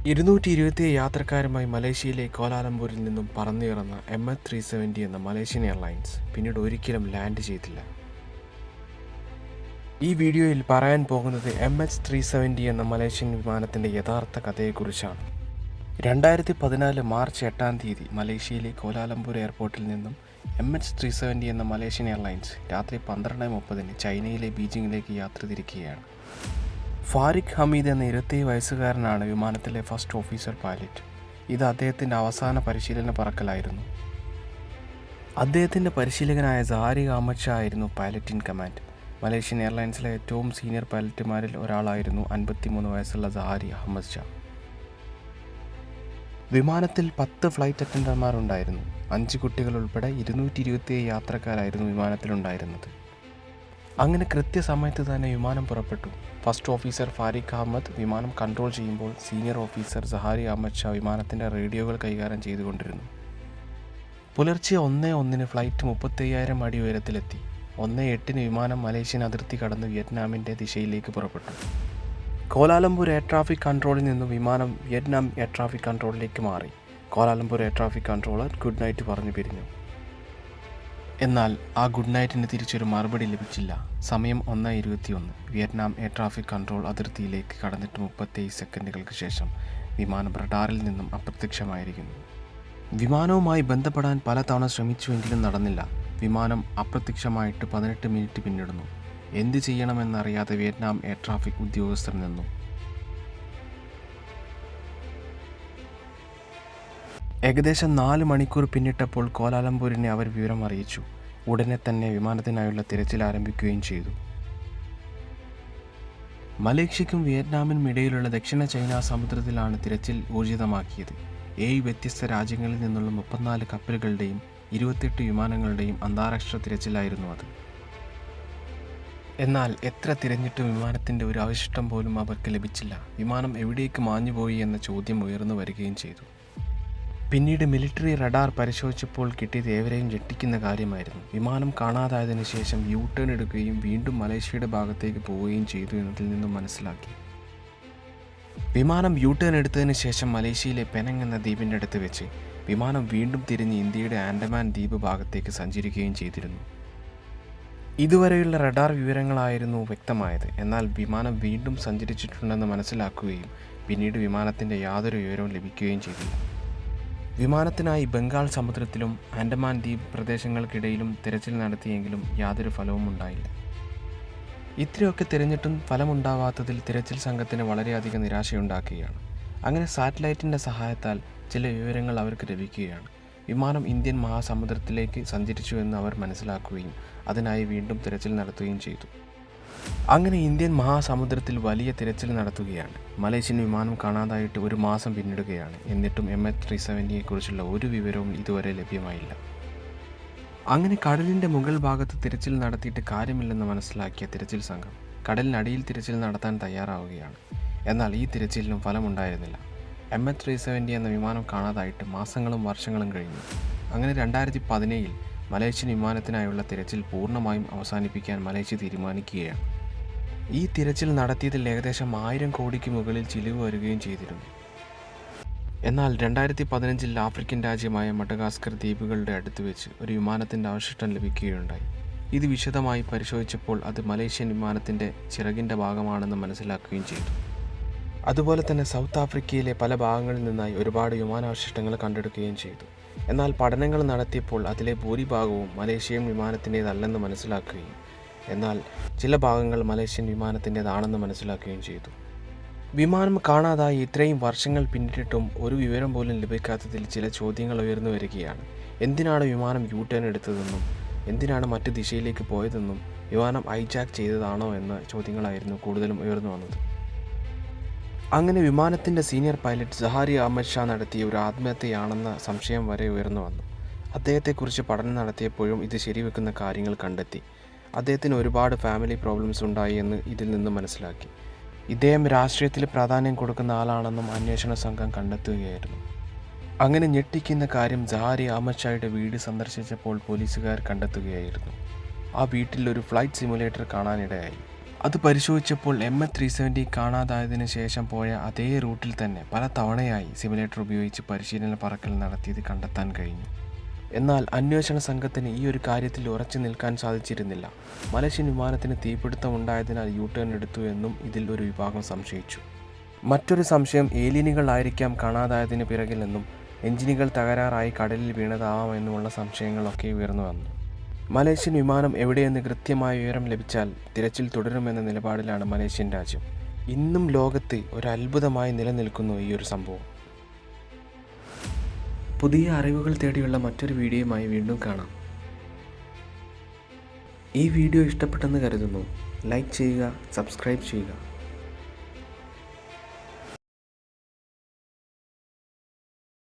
227 യാത്രക്കാരുമായി മലേഷ്യയിലെ കോലാലംപൂരിൽ നിന്നും പറന്നുയർന്ന MH370 എന്ന മലേഷ്യൻ എയർലൈൻസ് പിന്നീട് ഒരിക്കലും ലാൻഡ് ചെയ്തില്ല. ഈ വീഡിയോയിൽ പറയാൻ പോകുന്നത് MH370 എന്ന മലേഷ്യൻ വിമാനത്തിൻ്റെ യഥാർത്ഥ കഥയെക്കുറിച്ചാണ്. 2014 മാർച്ച് 8-ാം തീയതി മലേഷ്യയിലെ കോലാലംപൂർ എയർപോർട്ടിൽ നിന്നും MH370 എന്ന മലേഷ്യൻ എയർലൈൻസ് രാത്രി 12:30 ചൈനയിലെ ബീജിംഗിലേക്ക് യാത്ര തിരിക്കുകയാണ്. ഫാരിഖ് ഹമീദ് എന്ന 27 വയസ്സുകാരനാണ് വിമാനത്തിലെ ഫസ്റ്റ് ഓഫീസർ പൈലറ്റ്. ഇത് അദ്ദേഹത്തിൻ്റെ അവസാന പരിശീലന പറക്കലായിരുന്നു. അദ്ദേഹത്തിൻ്റെ പരിശീലകനായ സഹാരി അഹമ്മദ് ഷാ ആയിരുന്നു പൈലറ്റ് ഇൻ കമാൻഡ്. മലേഷ്യൻ എയർലൈൻസിലെ ഏറ്റവും സീനിയർ പൈലറ്റുമാരിൽ ഒരാളായിരുന്നു 53 വയസ്സുള്ള സഹാരി അഹമ്മദ് ഷാ. വിമാനത്തിൽ 10 ഫ്ലൈറ്റ് അറ്റൻഡർമാരുണ്ടായിരുന്നു. 5 കുട്ടികൾ ഉൾപ്പെടെ 227 യാത്രക്കാരായിരുന്നു വിമാനത്തിലുണ്ടായിരുന്നത്. അങ്ങനെ കൃത്യസമയത്ത് തന്നെ വിമാനം പുറപ്പെട്ടു. ഫസ്റ്റ് ഓഫീസർ ഫാരിഖ് അഹമ്മദ് വിമാനം കൺട്രോൾ ചെയ്യുമ്പോൾ സീനിയർ ഓഫീസർ സഹാരി അഹമ്മദ് ഷാ വിമാനത്തിൻ്റെ റേഡിയോകൾ കൈകാര്യം ചെയ്തുകൊണ്ടിരുന്നു. പുലർച്ചെ 1:01 ഫ്ലൈറ്റ് 35,000 അടി ഉയരത്തിലെത്തി. 1:08 വിമാനം മലേഷ്യൻ അതിർത്തി കടന്ന് വിയറ്റ്നാമിൻ്റെ ദിശയിലേക്ക് പുറപ്പെട്ടു. കോലാലംപൂർ എയർ ട്രാഫിക് കൺട്രോളിൽ നിന്നും വിമാനം വിയറ്റ്നാം എയർ ട്രാഫിക് കൺട്രോളിലേക്ക് മാറി. Kuala Lumpur air traffic controller good night പറഞ്ഞു പിരിഞ്ഞു. എന്നാൽ ആ ഗുഡ് നൈറ്റിന് തിരിച്ചൊരു മറുപടി ലഭിച്ചില്ല. സമയം 1:21. വിയറ്റ്നാം എയർ ട്രാഫിക് കൺട്രോൾ അതിർത്തിയിലേക്ക് കടന്നിട്ട് 37 സെക്കൻഡുകൾക്ക് ശേഷം വിമാനം റഡാറിൽ നിന്നും അപ്രത്യക്ഷമായിരിക്കുന്നു. വിമാനവുമായി ബന്ധപ്പെടാൻ പലതവണ ശ്രമിച്ചുവെങ്കിലും നടന്നില്ല. വിമാനം അപ്രത്യക്ഷമായിട്ട് 18 മിനിറ്റ് പിന്നിടുന്നു. എന്ത് ചെയ്യണമെന്നറിയാതെ വിയറ്റ്നാം എയർ ട്രാഫിക് ഉദ്യോഗസ്ഥർ നിന്നു. ഏകദേശം 4 മണിക്കൂർ പിന്നിട്ടപ്പോൾ കോലാലംപൂരിനെ അവർ വിവരം അറിയിച്ചു. ഉടനെ തന്നെ വിമാനത്തിനായുള്ള തിരച്ചിൽ ആരംഭിക്കുകയും ചെയ്തു. മലേഷ്യയ്ക്കും വിയറ്റ്നാമിനും ഇടയിലുള്ള ദക്ഷിണ ചൈന സമുദ്രത്തിലാണ് തിരച്ചിൽ ഊർജിതമാക്കിയത്. 7 വ്യത്യസ്ത രാജ്യങ്ങളിൽ നിന്നുള്ള 34 കപ്പലുകളുടെയും 28 വിമാനങ്ങളുടെയും അന്താരാഷ്ട്ര തിരച്ചിലായിരുന്നു അത്. എന്നാൽ എത്ര തിരഞ്ഞിട്ടും വിമാനത്തിൻ്റെ ഒരു അവശിഷ്ടം പോലും അവർക്ക് ലഭിച്ചില്ല. വിമാനം എവിടേക്ക് മാഞ്ഞുപോയി എന്ന ചോദ്യം ഉയർന്നു വരികയും ചെയ്തു. പിന്നീട് മിലിറ്ററി റഡാർ പരിശോധിച്ചപ്പോൾ കിട്ടിയത് ഏവരെയും ഞെട്ടിക്കുന്ന കാര്യമായിരുന്നു. വിമാനം കാണാതായതിനു ശേഷം യു-ടേൺ എടുക്കുകയും വീണ്ടും മലേഷ്യയുടെ ഭാഗത്തേക്ക് പോവുകയും ചെയ്തു എന്നതിൽ നിന്നും മനസ്സിലാക്കി. വിമാനം യു-ടേൺ എടുത്തതിന് ശേഷം മലേഷ്യയിലെ പെനങ് എന്ന ദ്വീപിൻ്റെ അടുത്ത് വെച്ച് വിമാനം വീണ്ടും തിരിഞ്ഞ് ഇന്ത്യയുടെ ആൻഡമാൻ ദ്വീപ് ഭാഗത്തേക്ക് സഞ്ചരിക്കുകയും ചെയ്തിരുന്നു. ഇതുവരെയുള്ള റഡാർ വിവരങ്ങളായിരുന്നു വ്യക്തമായത്. എന്നാൽ വിമാനം വീണ്ടും സഞ്ചരിച്ചിട്ടുണ്ടെന്ന് മനസ്സിലാക്കുകയും പിന്നീട് വിമാനത്തിൻ്റെ യാതൊരു വിവരവും ലഭിക്കുകയും ചെയ്തില്ല. വിമാനത്തിനായി ബംഗാൾ സമുദ്രത്തിലും ആൻഡമാൻ ദ്വീപ് പ്രദേശങ്ങൾക്കിടയിലും തിരച്ചിൽ നടത്തിയെങ്കിലും യാതൊരു ഫലവും ഉണ്ടായില്ല. ഇത്രയൊക്കെ തിരഞ്ഞിട്ടും ഫലമുണ്ടാവാത്തതിൽ തിരച്ചിൽ സംഘത്തിന് വളരെയധികം നിരാശയുണ്ടാക്കുകയാണ്. അങ്ങനെ സാറ്റലൈറ്റിൻ്റെ സഹായത്താൽ ചില വിവരങ്ങൾ അവർക്ക് ലഭിക്കുകയാണ്. വിമാനം ഇന്ത്യൻ മഹാസമുദ്രത്തിലേക്ക് സഞ്ചരിച്ചുവെന്ന് അവർ മനസ്സിലാക്കുകയും അതിനായി വീണ്ടും തിരച്ചിൽ നടത്തുകയും ചെയ്തു. അങ്ങനെ ഇന്ത്യൻ മഹാസമുദ്രത്തിൽ വലിയ തിരച്ചിൽ നടത്തുകയാണ്. മലേഷ്യൻ വിമാനം കാണാതായിട്ട് 1 മാസം പിന്നിടുകയാണ്. എന്നിട്ടും MH370 ഒരു വിവരവും ഇതുവരെ ലഭ്യമായില്ല. അങ്ങനെ കടലിൻ്റെ മുകൾ ഭാഗത്ത് തിരച്ചിൽ നടത്തിയിട്ട് കാര്യമില്ലെന്ന് മനസ്സിലാക്കിയ തിരച്ചിൽ സംഘം കടലിനടിയിൽ തിരച്ചിൽ നടത്താൻ തയ്യാറാവുകയാണ്. എന്നാൽ ഈ തിരച്ചിലിനും ഫലമുണ്ടായിരുന്നില്ല. MH370 എന്ന വിമാനം കാണാതായിട്ട് മാസങ്ങളും വർഷങ്ങളും കഴിഞ്ഞു. അങ്ങനെ 2017 മലേഷ്യൻ വിമാനത്തിനായുള്ള തിരച്ചിൽ പൂർണ്ണമായും അവസാനിപ്പിക്കാൻ മലേഷ്യ തീരുമാനിക്കുകയാണ്. ഈ തിരച്ചിൽ നടത്തിയതിൽ ഏകദേശം 1000 കോടിക്ക് മുകളിൽ ചിലവ് വരികയും ചെയ്തിരുന്നു. എന്നാൽ 2015 ആഫ്രിക്കൻ രാജ്യമായ മഡഗാസ്കർ ദ്വീപുകളുടെ അടുത്ത് വെച്ച് ഒരു വിമാനത്തിൻ്റെ അവശിഷ്ടം ലഭിക്കുകയുണ്ടായി. ഇത് വിശദമായി പരിശോധിച്ചപ്പോൾ അത് മലേഷ്യൻ വിമാനത്തിൻ്റെ ചിറകിൻ്റെ ഭാഗമാണെന്ന് മനസ്സിലാക്കുകയും ചെയ്തു. അതുപോലെ തന്നെ സൗത്ത് ആഫ്രിക്കയിലെ പല ഭാഗങ്ങളിൽ നിന്നായി ഒരുപാട് വിമാനാവശിഷ്ടങ്ങൾ കണ്ടെടുക്കുകയും ചെയ്തു. എന്നാൽ പഠനങ്ങൾ നടത്തിയപ്പോൾ അതിലെ ഭൂരിഭാഗവും മലേഷ്യൻ വിമാനത്തിൻ്റേതല്ലെന്ന് മനസ്സിലാക്കുകയും എന്നാൽ ചില ഭാഗങ്ങൾ മലേഷ്യൻ വിമാനത്തിൻ്റേതാണെന്ന് മനസ്സിലാക്കുകയും ചെയ്തു. വിമാനം കാണാതായി ഇത്രയും വർഷങ്ങൾ പിന്നിട്ടിട്ടും ഒരു വിവരം പോലും ലഭിക്കാത്തതിൽ ചില ചോദ്യങ്ങൾ ഉയർന്നു വരികയാണ്. എന്തിനാണ് വിമാനം യു-ടേൺ എടുത്തതെന്നും എന്തിനാണ് മറ്റ് ദിശയിലേക്ക് പോയതെന്നും വിമാനം ഹൈജാക്ക് ചെയ്തതാണോ എന്ന ചോദ്യങ്ങളായിരുന്നു കൂടുതലും ഉയർന്നു വന്നത്. അങ്ങനെ വിമാനത്തിൻ്റെ സീനിയർ പൈലറ്റ് സഹാരി അഹമ്മദ് ഷാ നടത്തിയ ഒരു ആത്മഹത്യയാണെന്ന സംശയം വരെ ഉയർന്നു വന്നു. അദ്ദേഹത്തെക്കുറിച്ച് പഠനം നടത്തിയപ്പോഴും ഇത് ശരിവെക്കുന്ന കാര്യങ്ങൾ കണ്ടെത്തി. അദ്ദേഹത്തിന് ഒരുപാട് ഫാമിലി പ്രോബ്ലംസ് ഉണ്ടായി എന്ന് ഇതിൽ നിന്ന് മനസ്സിലാക്കി. ഇദ്ദേഹം രാഷ്ട്രീയത്തിൽ പ്രാധാന്യം കൊടുക്കുന്ന ആളാണെന്നും അന്വേഷണ സംഘം കണ്ടെത്തുകയായിരുന്നു. അങ്ങനെ ഞെട്ടിക്കുന്ന കാര്യം സഹാരി അഹമ്മദ് ഷായുടെ വീട് സന്ദർശിച്ചപ്പോൾ പോലീസുകാർ കണ്ടെത്തുകയായിരുന്നു. ആ വീട്ടിൽ ഒരു ഫ്ലൈറ്റ് സിമുലേറ്റർ കാണാനിടയായി. അത് പരിശോധിച്ചപ്പോൾ MH370 കാണാതായതിനു ശേഷം പോയ അതേ റൂട്ടിൽ തന്നെ പല തവണയായി സിമുലേറ്റർ ഉപയോഗിച്ച് പരിശീലന പറക്കൽ നടത്തിയത് കണ്ടെത്താൻ കഴിഞ്ഞു. എന്നാൽ അന്വേഷണ സംഘത്തിന് ഈ ഒരു കാര്യത്തിൽ ഉറച്ചു നിൽക്കാൻ സാധിച്ചിരുന്നില്ല. മലേഷ്യൻ വിമാനത്തിന് തീപിടുത്തമുണ്ടായതിനാൽ യു-ടേൺ എടുത്തു എന്നും ഇതിൽ ഒരു വിഭാഗം സംശയിച്ചു. മറ്റൊരു സംശയം ഏലിയനുകളായിരിക്കാം കാണാതായതിന് പിറകിലെന്നും എഞ്ചിനുകൾ തകരാറായി കടലിൽ വീണതാവാമെന്നുമുള്ള സംശയങ്ങളൊക്കെ ഉയർന്നു വന്നു. മലേഷ്യൻ വിമാനം എവിടെയെന്ന് കൃത്യമായ വിവരം ലഭിച്ചാൽ തിരച്ചിൽ തുടരുമെന്ന നിലപാടിലാണ് മലേഷ്യൻ രാജ്യം. ഇന്നും ലോകത്ത് ഒരു അത്ഭുതമായി നിലനിൽക്കുന്നു ഈ ഒരു സംഭവം. പുതിയ അറിവുകൾ തേടിയുള്ള മറ്റൊരു വീഡിയോയുമായി വീണ്ടും കാണാം. ഈ വീഡിയോ ഇഷ്ടപ്പെട്ടെന്ന് കരുതുന്നു. ലൈക്ക് ചെയ്യുക, സബ്സ്ക്രൈബ് ചെയ്യുക.